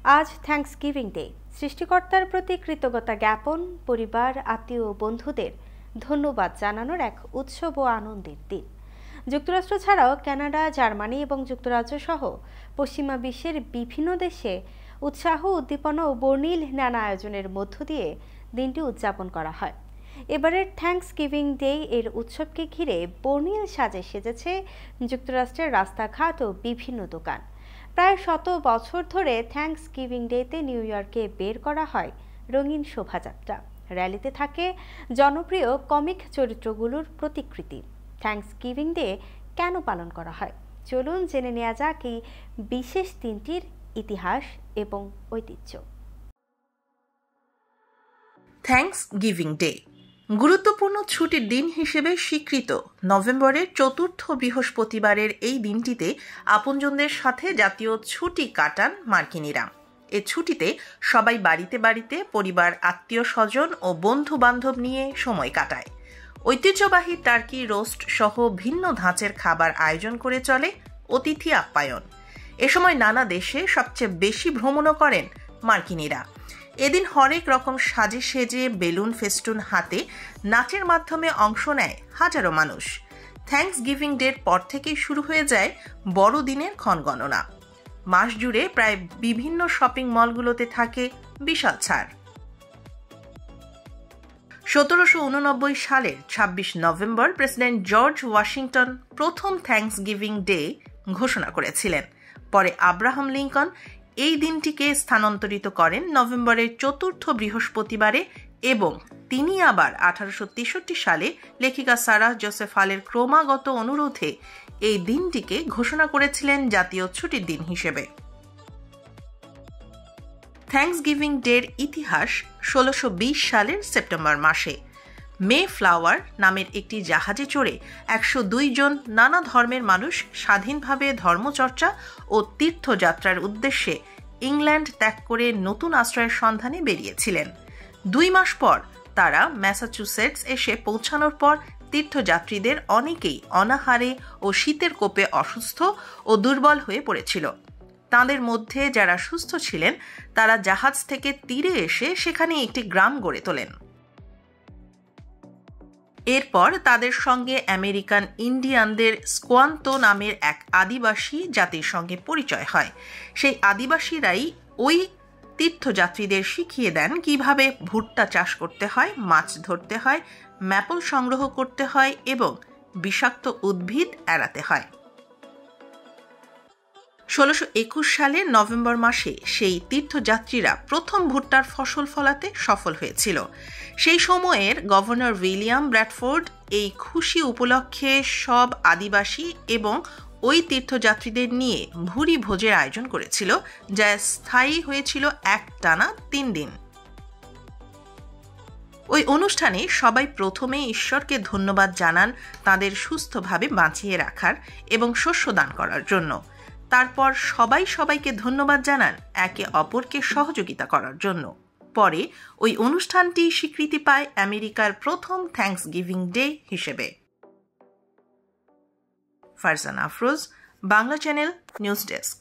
আজ Thanksgiving day. সৃষ্টিকর্তার প্রতি কৃতজ্ঞতা জ্ঞাপন, পরিবার, আত্মীয় ও বন্ধুদের ধন্যবাদ জানানোর এক উৎসব ও আনন্দের দিন। যুক্তরাষ্ট্র ছাড়াও কানাডা, জার্মানি এবং যুক্তরাজ্য সহ পশ্চিমা বিশ্বের বিভিন্ন দেশে উৎসাহ, উদ্দীপনা ও বর্ণিল নানা আয়োজনের মধ্য দিয়ে দিনটি উদযাপন করা হয়। এবারের থ্যাঙ্কসগিভিং ডে এর উৎসবকে ঘিরে বর্ণিল সাজে সেজেছে যুক্তরাষ্ট্রের রাস্তাঘাট ও বিভিন্ন দোকান। প্রায় 100 বছর ধরে থ্যাঙ্কসগিভিং ডেতে নিউ ইয়র্কে বের করা হয় রঙিন শোভাযাত্রা। র্যালিতে থাকে জনপ্রিয় কমিক চরিত্রগুলোর প্রতিকৃতি। থ্যাঙ্কসগিভিং ডে কেন পালন করা হয়, চলুন জেনে নেওয়া যাক এই বিশেষ দিনটির ইতিহাস এবং ঐতিহ্য। থ্যাঙ্কসগিভিং ডে গুরুত্বপূর্ণ ছুটির দিন হিসেবে স্বীকৃত নভেম্বরের চতুর্থ বৃহস্পতিবারের এই দিনটিতে আপনজনদের সাথে জাতীয় ছুটি কাটান মার্কিনীরা। এ ছুটিতে সবাই বাড়িতে বাড়িতে পরিবার, আত্মীয় স্বজন ও বন্ধু বান্ধব নিয়ে সময় কাটায়। ঐতিহ্যবাহী টার্কি রোস্ট সহ ভিন্ন ধাঁচের খাবার আয়োজন করে চলে অতিথি আপ্যায়ন। এ সময় নানা দেশে সবচেয়ে বেশি ভ্রমণও করেন মার্কিনীরা। এদিন হরেক রকম সাজে সেজে বেলুন ফেস্টুন হাতে নাচের মাধ্যমে অংশ নেয় হাজারো মানুষ। থ্যাঙ্কসগিভিং ডের পর থেকেই শুরু হয়ে যায় বড়দিনের ক্ষণগণনা। মাস জুড়ে প্রায় বিভিন্ন শপিং মলগুলোতে থাকে বিশাল ছাড়। 1789 সালের 26 নভেম্বর প্রেসিডেন্ট জর্জ ওয়াশিংটন প্রথম থ্যাঙ্কসগিভিং ডে ঘোষণা করেছিলেন। পরে আব্রাহাম লিঙ্কন এই দিনটিকে স্থানান্তরিত করেন নভেম্বরের চতুর্থ বৃহস্পতিবারে এবং তিনি আবার 1863 সালে লেখিকা সারাহ জোসেফ হালের ক্রমাগত অনুরোধে এই দিনটিকে ঘোষণা করেছিলেন জাতীয় ছুটির দিন হিসেবে। থ্যাঙ্কসগিভিং ডের ইতিহাস 1620 সালের সেপ্টেম্বর মাসে মে ফ্লাওয়ার নামের একটি জাহাজে চড়ে 102 জন নানা ধর্মের মানুষ স্বাধীনভাবে ধর্মচর্চা ও তীর্থযাত্রার উদ্দেশ্যে ইংল্যান্ড ত্যাগ করে নতুন আশ্রয়ের সন্ধানে বেরিয়েছিলেন। 2 মাস পর তারা ম্যাসাচুসেটস এসে পৌঁছানোর পর তীর্থযাত্রীদের অনেকেই অনাহারে ও শীতের কোপে অসুস্থ ও দুর্বল হয়ে পড়েছিল। তাদের মধ্যে যারা সুস্থ ছিলেন তারা জাহাজ থেকে তীরে এসে সেখানে একটি গ্রাম গড়ে তোলেন। এরপর তাদের সঙ্গে আমেরিকান ইন্ডিয়ানদের স্কোয়ান্তো নামের এক আদিবাসী জাতির সঙ্গে পরিচয় হয়। সেই আদিবাসীরাই ওই তীর্থযাত্রীদের শিখিয়ে দেন কিভাবে ভুট্টা চাষ করতে হয়, মাছ ধরতে হয়, ম্যাপল সংগ্রহ করতে হয় এবং বিষাক্ত উদ্ভিদ এড়াতে হয়। 1621 সালের নভেম্বর মাসে সেই তীর্থযাত্রীরা প্রথম ভুট্টার ফসল ফলাতে সফল হয়েছিল। সেই সময়ের গভর্নর উইলিয়াম ব্র্যাডফোর্ড এই খুশি উপলক্ষে সব আদিবাসী এবং ওই তীর্থযাত্রীদের নিয়ে ভুরি ভোজের আয়োজন করেছিল, যা স্থায়ী হয়েছিল একটানা 3 দিন। ওই অনুষ্ঠানে সবাই প্রথমে ঈশ্বরকে ধন্যবাদ জানান তাদের সুস্থভাবে বাঁচিয়ে রাখার এবং শস্য দান করার জন্য। তারপর সবাই সবাইকে ধন্যবাদ জানান একে অপরকে সহযোগিতা করার জন্য। পরে ওই অনুষ্ঠানটি স্বীকৃতি পায় আমেরিকার প্রথম থ্যাঙ্কসগিভিং ডে হিসেবে। Farzana Afroz, Bangla channel, news desk.